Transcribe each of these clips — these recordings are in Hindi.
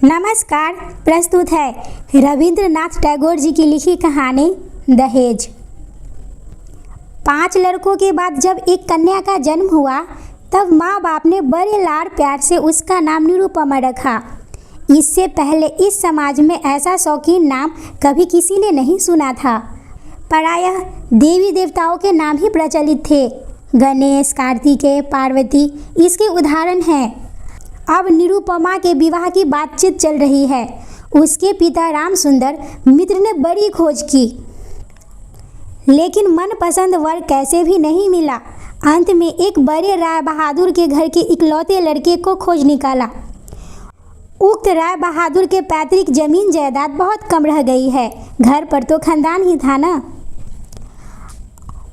नमस्कार। प्रस्तुत है रविंद्रनाथ टैगोर जी की लिखी कहानी दहेज। 5 लड़कों के बाद जब एक कन्या का जन्म हुआ तब माँ बाप ने बड़े लाड़ प्यार से उसका नाम निरुपमा रखा। इससे पहले इस समाज में ऐसा शौकीन नाम कभी किसी ने नहीं सुना था। प्रायः देवी देवताओं के नाम ही प्रचलित थे। गणेश, कार्तिकेय, पार्वती इसके उदाहरण हैं। अब निरुपमा के विवाह की बातचीत चल रही है। उसके पिता रामसुंदर मित्र ने बड़ी खोज की, लेकिन मनपसंद वर कैसे भी नहीं मिला। अंत में एक बड़े राय बहादुर के घर के इकलौते लड़के को खोज निकाला। उक्त राय बहादुर के पैतृक जमीन जायदाद बहुत कम रह गई है। घर पर तो खानदान ही था ना।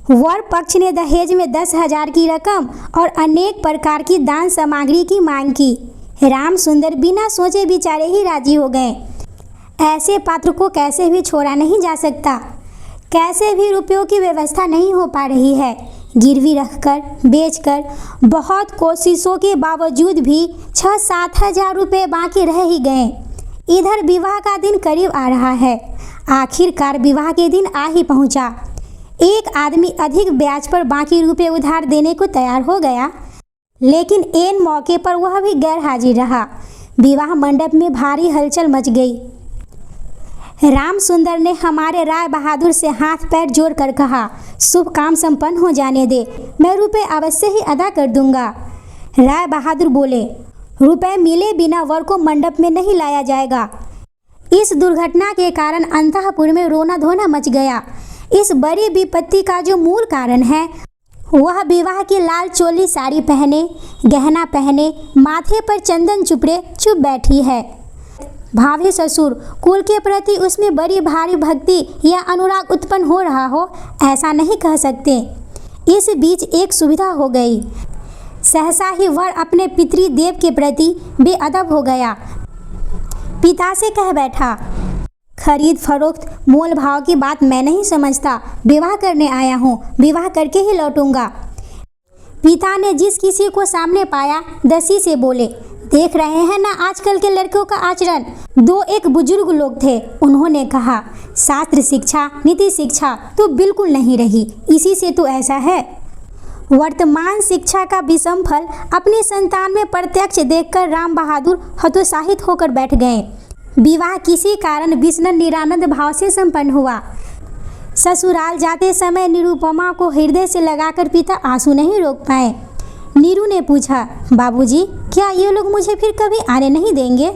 वर पक्ष ने दहेज में 10,000 की रकम और अनेक प्रकार की दान सामग्री की मांग की। रामसुंदर बिना सोचे विचारे ही राजी हो गए। ऐसे पात्र को कैसे भी छोड़ा नहीं जा सकता। कैसे भी रुपयों की व्यवस्था नहीं हो पा रही है। गिरवी रखकर, बेचकर बहुत कोशिशों के बावजूद भी 6-7 हजार रुपये बाकी रह ही गए। इधर विवाह का दिन करीब आ रहा है। आखिरकार विवाह के दिन आ ही पहुंचा। एक आदमी अधिक ब्याज पर बाकी रुपए उधार देने को तैयार हो गया, लेकिन ऐन मौके पर वह भी गैर हाजिर रहा। विवाह मंडप में भारी हलचल मच गई। रामसुंदर ने हमारे राय बहादुर से हाथ पैर जोड़कर कहा, शुभ काम संपन्न हो जाने दे, मैं रुपए अवश्य ही अदा कर दूंगा। राय बहादुर बोले, रुपए मिले बिना वर को मंडप में नहीं लाया जाएगा। इस दुर्घटना के कारण अंतःपुर में रोना धोना मच गया। इस बड़ी विपत्ति का जो मूल कारण है वह विवाह की लाल चोली साड़ी पहने, गहना पहने, माथे पर चंदन चुपड़े चुप बैठी है। भावी ससुर कुल के प्रति उसमें बड़ी भारी भक्ति या अनुराग उत्पन्न हो रहा हो, ऐसा नहीं कह सकते। इस बीच एक सुविधा हो गई। सहसा ही वर अपने पितृदेव के प्रति बेअदब हो गया। पिता से कह बैठा, खरीद फरोख्त मोल भाव की बात मैं नहीं समझता। विवाह करने आया हूँ, विवाह करके ही लौटूंगा। पिता ने जिस किसी को सामने पाया दसी से बोले, देख रहे हैं ना आजकल के लड़कों का आचरण। 2-1 बुजुर्ग लोग थे, उन्होंने कहा, शास्त्र शिक्षा नीति शिक्षा तो बिल्कुल नहीं रही, इसी से तो ऐसा है। वर्तमान शिक्षा का विषम फल अपनी संतान में प्रत्यक्ष देखकर राम बहादुर हतोत्साहित होकर बैठ गए। विवाह किसी कारण विष्णु निरानंद भाव से संपन्न हुआ। ससुराल जाते समय निरुपमा को हृदय से लगाकर पिता आंसू नहीं रोक पाए। नीरू ने पूछा, बाबूजी, क्या ये लोग मुझे फिर कभी आने नहीं देंगे?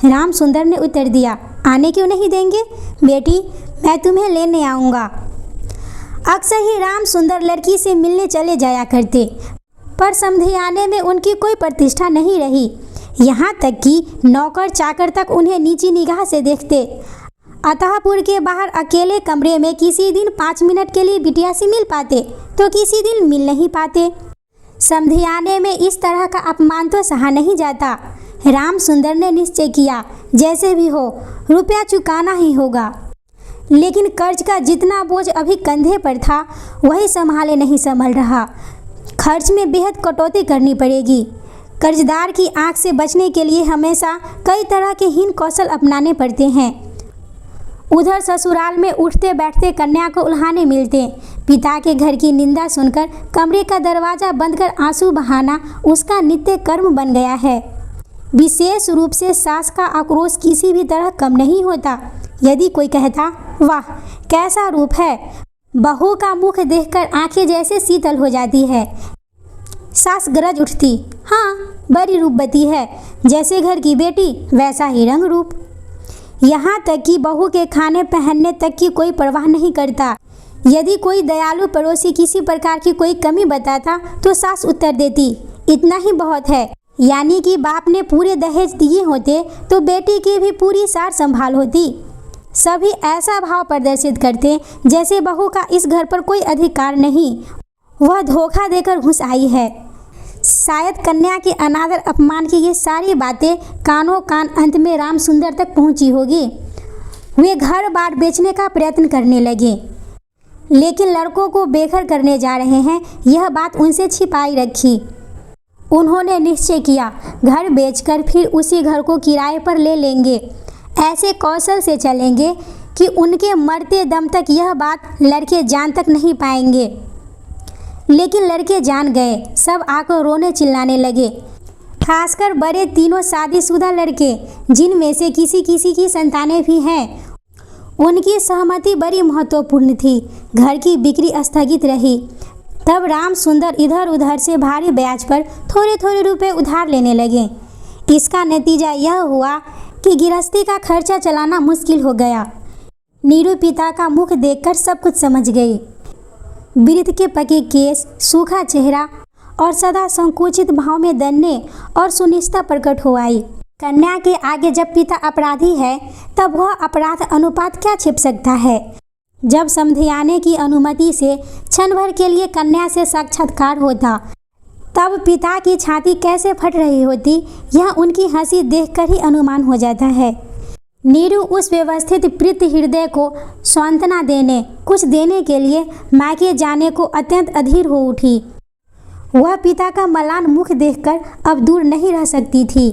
रामसुंदर ने उत्तर दिया, आने क्यों नहीं देंगे बेटी, मैं तुम्हें लेने आऊँगा। अक्सर ही रामसुंदर लड़की से मिलने चले जाया करते, पर समधियाने में उनकी कोई प्रतिष्ठा नहीं रही। यहाँ तक कि नौकर चाकर तक उन्हें नीची निगाह से देखते। अंतःपुर के बाहर अकेले कमरे में किसी दिन 5 मिनट के लिए बिटिया से मिल पाते तो किसी दिन मिल नहीं पाते। समधियाने में इस तरह का अपमान तो सहा नहीं जाता। रामसुंदर ने निश्चय किया, जैसे भी हो रुपया चुकाना ही होगा। लेकिन कर्ज का जितना बोझ अभी कंधे पर था वही संभाले नहीं संभल रहा। खर्च में बेहद कटौती करनी पड़ेगी। कर्जदार की आंख से बचने के लिए हमेशा कई तरह के हीन कौशल अपनाने पड़ते हैं। उधर ससुराल में उठते बैठते कन्या को उल्हाने मिलते। पिता के घर की निंदा सुनकर कमरे का दरवाज़ा बंद कर आंसू बहाना उसका नित्य कर्म बन गया है। विशेष रूप से सास का आक्रोश किसी भी तरह कम नहीं होता। यदि कोई कहता, वाह कैसा रूप है, बहू का मुख देखकर आंखें जैसे शीतल हो जाती है। सास गरज उठती, हाँ बड़ी रूपवती है, जैसे घर की बेटी वैसा ही रंग रूप। यहाँ तक कि बहू के खाने पहनने तक की कोई परवाह नहीं करता। यदि कोई दयालु पड़ोसी किसी प्रकार की कोई कमी बताता तो सास उत्तर देती, इतना ही बहुत है। यानी कि बाप ने पूरे दहेज दिए होते तो बेटी की भी पूरी सार संभाल होती। सभी ऐसा भाव प्रदर्शित करते जैसे बहू का इस घर पर कोई अधिकार नहीं, वह धोखा देकर घुस आई है। शायद कन्या के अनादर अपमान की ये सारी बातें कानों कान अंत में रामसुंदर तक पहुंची होगी। वे घर बार बेचने का प्रयत्न करने लगे, लेकिन लड़कों को बेघर करने जा रहे हैं यह बात उनसे छिपाई रखी। उन्होंने निश्चय किया घर बेचकर फिर उसी घर को किराए पर ले लेंगे। ऐसे कौशल से चलेंगे कि उनके मरते दम तक यह बात लड़के जान तक नहीं पाएंगे। लेकिन लड़के जान गए। सब आकर रोने चिल्लाने लगे, खासकर बड़े तीनों शादीशुदा लड़के, जिनमें से किसी किसी की संतानें भी हैं। उनकी सहमति बड़ी महत्वपूर्ण थी। घर की बिक्री स्थगित रही। तब राम सुंदर इधर उधर से भारी ब्याज पर थोड़े थोड़े रुपए उधार लेने लगे। इसका नतीजा यह हुआ कि गृहस्थी का खर्चा चलाना मुश्किल हो गया। नीरू पिता का मुख देखकर सब कुछ समझ गई। वृद्ध के पके केस, सूखा चेहरा और सदा संकुचित भाव में दन्ने और सुनिश्चितता प्रकट हो आई। कन्या के आगे जब पिता अपराधी है तब वह अपराध अनुपात क्या छिप सकता है। जब समधियाने की अनुमति से क्षण भर के लिए कन्या से साक्षात्कार होता तब पिता की छाती कैसे फट रही होती, यह उनकी हंसी देखकर ही अनुमान हो जाता है। नीरू उस व्यवस्थित प्रीत हृदय को सांत्वना देने, कुछ देने के लिए मायके जाने को अत्यंत अधीर हो उठी। वह पिता का मलान मुख देखकर अब दूर नहीं रह सकती थी।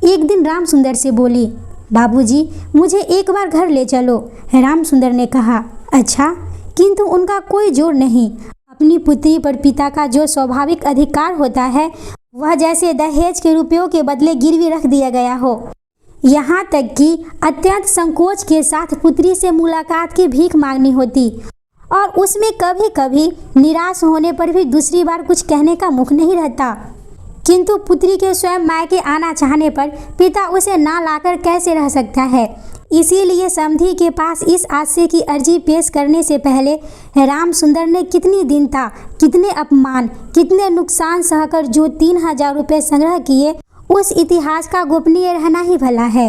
एक दिन राम सुंदर से बोली, बाबूजी, मुझे एक बार घर ले चलो। राम सुंदर ने कहा, अच्छा, किंतु उनका कोई जोर नहीं। अपनी पुत्री पर पिता का जो स्वाभाविक अधिकार होता है वह जैसे दहेज के रुपयों के बदले गिरवी रख दिया गया हो। यहाँ तक कि अत्यंत संकोच के साथ पुत्री से मुलाकात की भीख मांगनी होती और उसमें कभी कभी निराश होने पर भी दूसरी बार कुछ कहने का मुख नहीं रहता। किंतु पुत्री के स्वयं मायके आना चाहने पर पिता उसे ना लाकर कैसे रह सकता है। इसीलिए समधी के पास इस आशय की अर्जी पेश करने से पहले राम सुंदर ने कितनी दीनता, कितने अपमान, कितने नुकसान सहकर जो 3000 रुपये संग्रह किए, उस इतिहास का गोपनीय रहना ही भला है।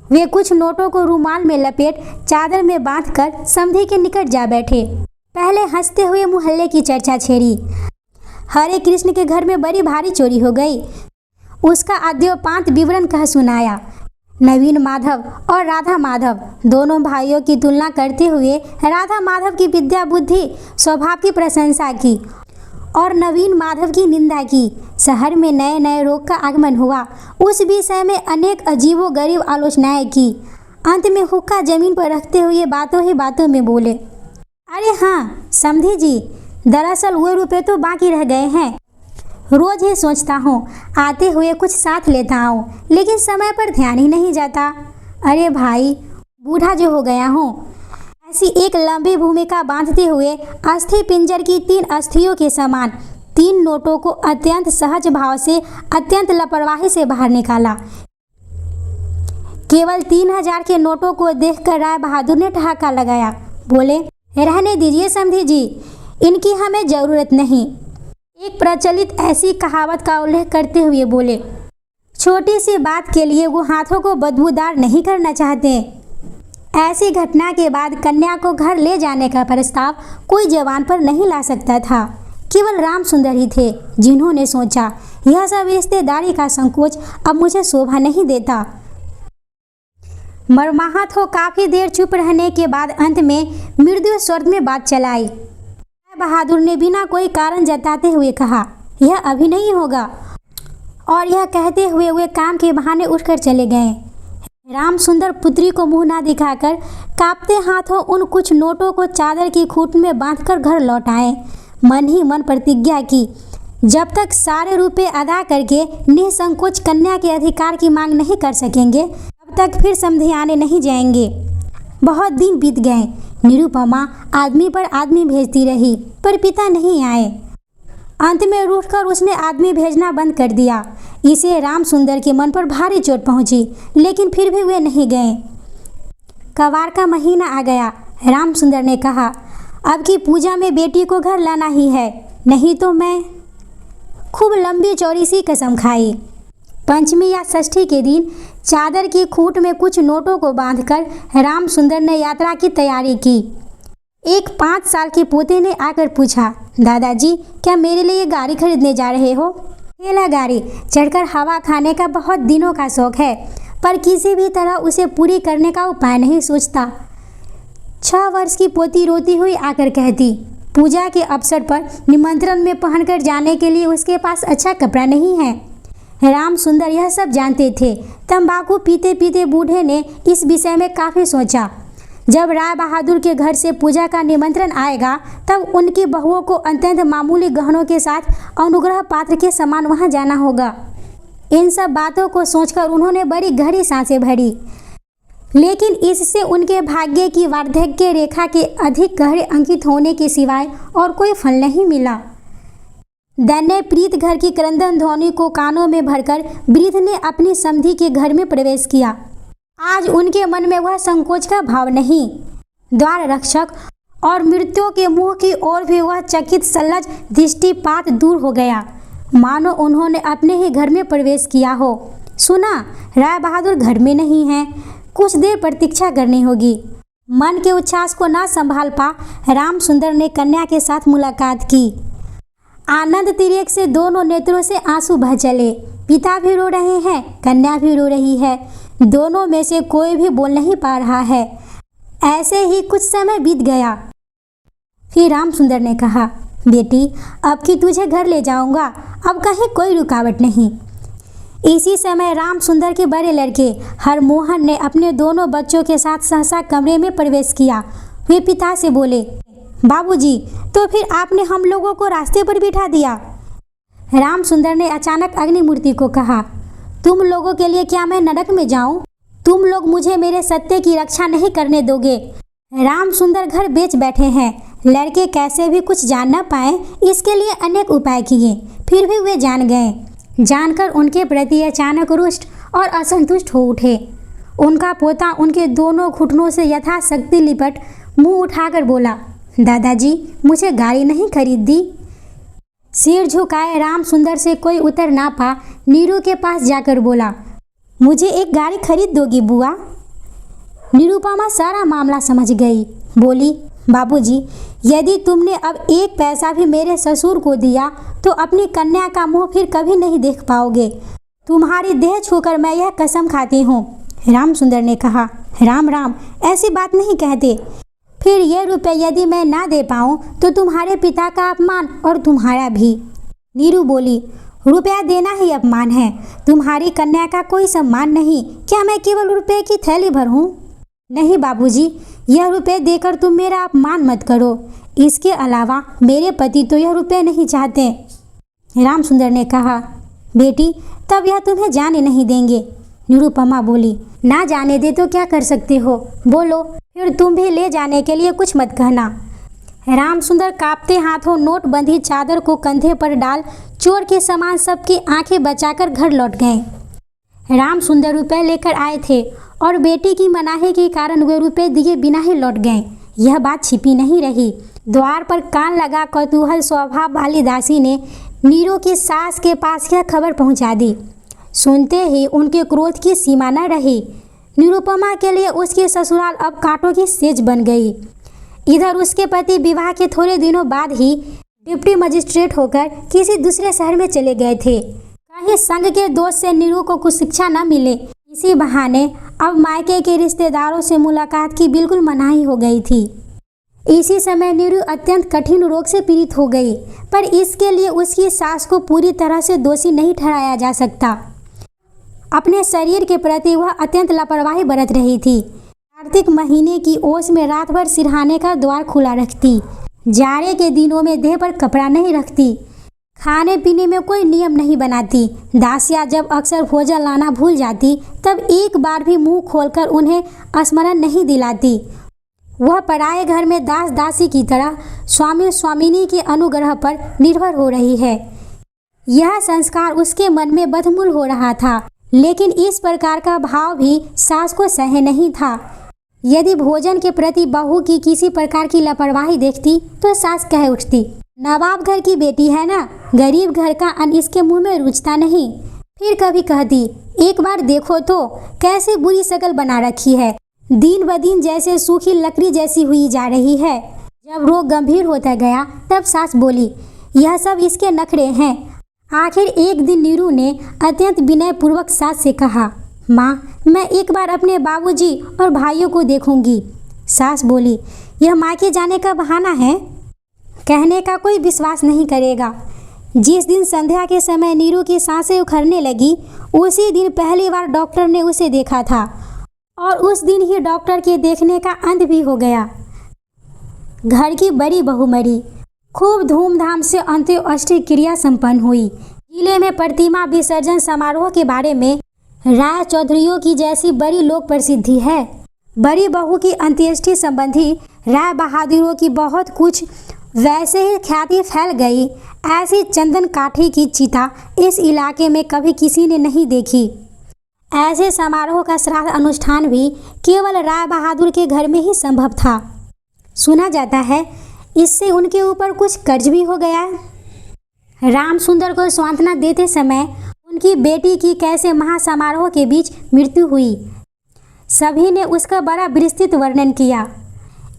वे कुछ नोटों को रुमाल में लपेट चादर में बांधकर समधी के निकट जा बैठे। पहले हंसते हुए मोहल्ले की चर्चा छेड़ी। हरे कृष्ण के घर में बड़ी भारी चोरी हो गई। उसका आद्योपांत विवरण कह सुनाया। नवीन माधव और राधा माधव दोनों भाइयों की तुलना करते हुए राधा माधव की विद्या बुद्धि स्वभाव की प्रशंसा की और नवीन माधव की निंदा की। शहर में नए नए रोग का आगमन हुआ। उस विषय में अनेक अजीबो गरीब आलोचनाएं की। अंत में हुक्का जमीन पर रखते हुए बातों ही बातों में बोले, अरे हाँ समधी जी, दरअसल वो रुपए तो बाकी रह गए हैं। रोज ही सोचता हूँ आते हुए कुछ साथ लेता आऊँ, लेकिन समय पर ध्यान ही नहीं जाता। अरे भाई, बूढ़ा जो हो गया हूँ। ऐसी एक लंबी भूमिका बांधते हुए अस्थि पिंजर की 3 अस्थियों के समान 3 नोटों को अत्यंत सहज भाव से, अत्यंत लापरवाही से बाहर निकाला। केवल 3000 के नोटों को देखकर राय बहादुर ने ठहाका लगाया। बोले, रहने दीजिए समधी जी, इनकी हमें जरूरत नहीं। एक प्रचलित ऐसी कहावत का उल्लेख करते हुए बोले, छोटी सी बात के लिए वो हाथों को बदबूदार नहीं करना चाहते। ऐसी घटना के बाद कन्या को घर ले जाने का प्रस्ताव कोई जवान पर नहीं ला सकता था। केवल राम सुंदर ही थे जिन्होंने सोचा, यह सब रिश्तेदारी का संकोच अब मुझे शोभा नहीं देता। मरमाहत हो काफ़ी देर चुप रहने के बाद अंत में मृदु स्वर में बात चलाई। बहादुर ने बिना कोई कारण जताते हुए कहा, यह अभी नहीं होगा, और यह कहते हुए वे काम के बहाने उठकर चले गए। राम सुंदर पुत्री को मुंह ना दिखाकर कांपते हाथों उन कुछ नोटों को चादर की खूंट में बांधकर घर लौट आए। मन ही मन प्रतिज्ञा की, जब तक सारे रुपए अदा करके निसंकोच कन्या के अधिकार की मांग नहीं कर सकेंगे, तब तक फिर समधियाने नहीं जाएंगे। बहुत दिन बीत गए। निरुपमा आदमी पर आदमी भेजती रही, पर पिता नहीं आए। अंत में रूठकर उसने आदमी भेजना बंद कर दिया। इसे राम सुंदर के मन पर भारी चोट पहुंची, लेकिन फिर भी वे नहीं गए। कवार का महीना आ गया। राम सुंदर ने कहा, अब की पूजा में बेटी को घर लाना ही है, नहीं तो मैं। खूब लंबी चौड़ी सी कसम खाई। पंचमी या षष्ठी के दिन चादर की खूंट में कुछ नोटों को बांधकर राम सुंदर ने यात्रा की तैयारी की। एक 5 साल के पोते ने आकर पूछा, दादाजी, क्या मेरे लिए गाड़ी खरीदने जा रहे हो? ठेला गाड़ी चढ़कर हवा खाने का बहुत दिनों का शौक है, पर किसी भी तरह उसे पूरी करने का उपाय नहीं सोचता। 6 वर्ष की पोती रोती हुई आकर कहती, पूजा के अवसर पर निमंत्रण में पहनकर जाने के लिए उसके पास अच्छा कपड़ा नहीं है। राम सुंदर यह सब जानते थे। तंबाकू पीते पीते बूढ़े ने इस विषय में काफ़ी सोचा। जब राय बहादुर के घर से पूजा का निमंत्रण आएगा तब उनकी बहुओं को अत्यंत मामूली गहनों के साथ अनुग्रह पात्र के समान वहां जाना होगा। इन सब बातों को सोचकर उन्होंने बड़ी गहरी सांसें भरी, लेकिन इससे उनके भाग्य की वार्धक्य रेखा के अधिक गहरे अंकित होने के सिवाय और कोई फल नहीं मिला। दैन्य प्रीत घर की क्रंदन ध्वनि को कानों में भरकर वृद्ध ने अपनी समधी के घर में प्रवेश किया। आज उनके मन में वह संकोच का भाव नहीं। द्वार रक्षक और मृत्यु के मुंह की ओर भी वह चकित सलज दृष्टिपात दूर हो गया, मानो उन्होंने अपने ही घर में प्रवेश किया हो। सुना, राय बहादुर घर में नहीं हैं, कुछ देर प्रतीक्षा करनी होगी। मन के उच्छ्वास को ना संभाल पा राम सुंदर ने कन्या के साथ मुलाकात की। आनंद तिरेक से दोनों नेत्रों से आंसू बह चले। पिता भी रो रहे हैं, कन्या भी रो रही है। दोनों में से कोई भी बोल नहीं पा रहा है। ऐसे ही कुछ समय बीत गया। फिर राम सुंदर ने कहा, बेटी, अब कि तुझे घर ले जाऊंगा, अब कहीं कोई रुकावट नहीं। इसी समय राम सुंदर के बड़े लड़के हरमोहन ने अपने दोनों बच्चों के साथ सहसा कमरे में प्रवेश किया। वे पिता से बोले, बाबूजी, तो फिर आपने हम लोगों को रास्ते पर बिठा दिया। राम सुंदर ने अचानक अग्निमूर्ति को कहा, तुम लोगों के लिए क्या मैं नरक में जाऊं? तुम लोग मुझे मेरे सत्य की रक्षा नहीं करने दोगे। राम सुंदर घर बेच बैठे हैं। लड़के कैसे भी कुछ जान न पाए, इसके लिए अनेक उपाय किए, फिर भी वे जान गए। जानकर उनके प्रति अचानक रुष्ट और असंतुष्ट हो उठे। उनका पोता उनके दोनों घुटनों से यथाशक्ति लिपट मुंह उठाकर बोला, दादाजी, मुझे गाड़ी नहीं खरीद दी। सिर झुकाए राम सुंदर से कोई उतर ना पा नीरू के पास जाकर बोला, मुझे एक गाड़ी खरीद दोगी बुआ? निरुपमा सारा मामला समझ गई। बोली, बाबूजी, यदि तुमने अब एक पैसा भी मेरे ससुर को दिया तो अपनी कन्या का मुंह फिर कभी नहीं देख पाओगे। तुम्हारी देह छूकर मैं यह कसम खाती हूँ। राम सुंदर ने कहा, राम राम, ऐसी बात नहीं कहते। फिर ये रुपए यदि मैं ना दे पाऊँ तो तुम्हारे पिता का अपमान और तुम्हारा भी। नीरू बोली, रुपया देना ही अपमान है, तुम्हारी कन्या का कोई सम्मान नहीं। क्या मैं केवल रुपए की थैली भर हूँ? नहीं बाबूजी, यह रुपए देकर तुम मेरा अपमान मत करो। इसके अलावा मेरे पति तो यह रुपए नहीं चाहते। राम सुंदर ने कहा, बेटी, तब यह तुम्हें जाने नहीं देंगे। निरुपमा बोली, ना जाने दे तो क्या कर सकते हो, बोलो, फिर तुम भी ले जाने के लिए कुछ मत कहना। राम सुंदर कांपते हाथों नोटबंदी चादर को कंधे पर डाल चोर के समान सबकी आंखें बचाकर घर लौट गए। राम सुंदर रुपए लेकर आए थे और बेटी की मनाही के कारण वे रुपए दिए बिना ही लौट गए। यह बात छिपी नहीं रही। द्वार पर कान लगा कौतूहल स्वभाव वाली दासी ने नीरू की सास के पास यह खबर पहुंचा दी। सुनते ही उनके क्रोध की सीमा न रही। निरुपमा के लिए उसके ससुराल अब कांटों की सेज बन गई। इधर उसके पति विवाह के थोड़े दिनों बाद ही डिप्टी मजिस्ट्रेट होकर किसी दूसरे शहर में चले गए थे। कहीं संग के दोस्त से नीरू को कुछ शिक्षा न मिले, इसी बहाने अब मायके के रिश्तेदारों से मुलाकात की बिल्कुल मनाही हो गई थी। इसी समय नीरू अत्यंत कठिन रोग से पीड़ित हो गई, पर इसके लिए उसकी सास को पूरी तरह से दोषी नहीं ठहराया जा सकता। अपने शरीर के प्रति वह अत्यंत लापरवाही बरत रही थी। कार्तिक महीने की ओस में रात भर सिरहाने का द्वार खुला रखती, जाड़े के दिनों में देह पर कपड़ा नहीं रखती, खाने पीने में कोई नियम नहीं बनाती। दासियाँ जब अक्सर भोजन लाना भूल जाती तब एक बार भी मुंह खोलकर उन्हें स्मरण नहीं दिलाती। वह पराये घर में दास दासी की तरह स्वामी स्वामिनी के अनुग्रह पर निर्भर हो रही है। यह संस्कार उसके मन में बदमूल हो रहा था, लेकिन इस प्रकार का भाव भी सास को सहे नहीं था। यदि भोजन के प्रति बहू की किसी प्रकार की लापरवाही देखती तो सास कह उठती, नवाब घर की बेटी है ना, गरीब घर का अन्न इसके मुंह में रुचता नहीं। फिर कभी कहती, एक बार देखो तो कैसे बुरी शकल बना रखी है, दिन ब दिन जैसे सूखी लकड़ी जैसी हुई जा रही है। जब रोग गंभीर होता गया तब सास बोली, यह सब इसके नखरे हैं। आखिर एक दिन नीरू ने अत्यंत विनयपूर्वक सास से कहा, माँ, मैं एक बार अपने बाबूजी और भाइयों को देखूंगी। सास बोली, यह मायके जाने का बहाना है। कहने का कोई विश्वास नहीं करेगा। जिस दिन संध्या के समय नीरू की सांसें उखड़ने लगी, उसी दिन पहली बार डॉक्टर ने उसे देखा था और उस दिन ही डॉक्टर के देखने का अंत भी हो गया। घर की बड़ी बहू मरी। खूब धूमधाम से अंत्येष्टि क्रिया संपन्न हुई। जिले में प्रतिमा विसर्जन समारोह के बारे में राय चौधरियों की जैसी बड़ी लोक प्रसिद्धि है। बड़ी बहू की अंत्येष्टि संबंधी राय बहादुरों की बहुत कुछ वैसे ही ख्याति फैल गई। ऐसी चंदन काठी की चिता इस इलाके में कभी किसी ने नहीं देखी। ऐसे समारोह का श्राद्ध अनुष्ठान भी केवल राय बहादुर के घर में ही संभव था। सुना जाता है इससे उनके ऊपर कुछ कर्ज भी हो गया। राम सुंदर को सांत्वना देते समय उनकी बेटी की कैसे महासमारोह के बीच मृत्यु हुई, सभी ने उसका बड़ा विस्तृत वर्णन किया।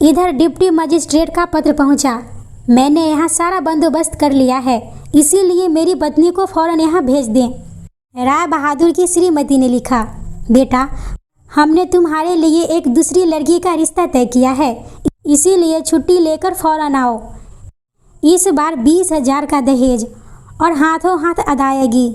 इधर डिप्टी मजिस्ट्रेट का पत्र पहुंचा। मैंने यहाँ सारा बंदोबस्त कर लिया है, इसीलिए मेरी पत्नी को फौरन यहाँ भेज दें। राय बहादुर की श्रीमती ने लिखा, बेटा हमने तुम्हारे लिए एक दूसरी लड़की का रिश्ता तय किया है, इसीलिए छुट्टी लेकर फौरन आओ। इस बार 20,000 का दहेज और हाथों हाथ अदायगी।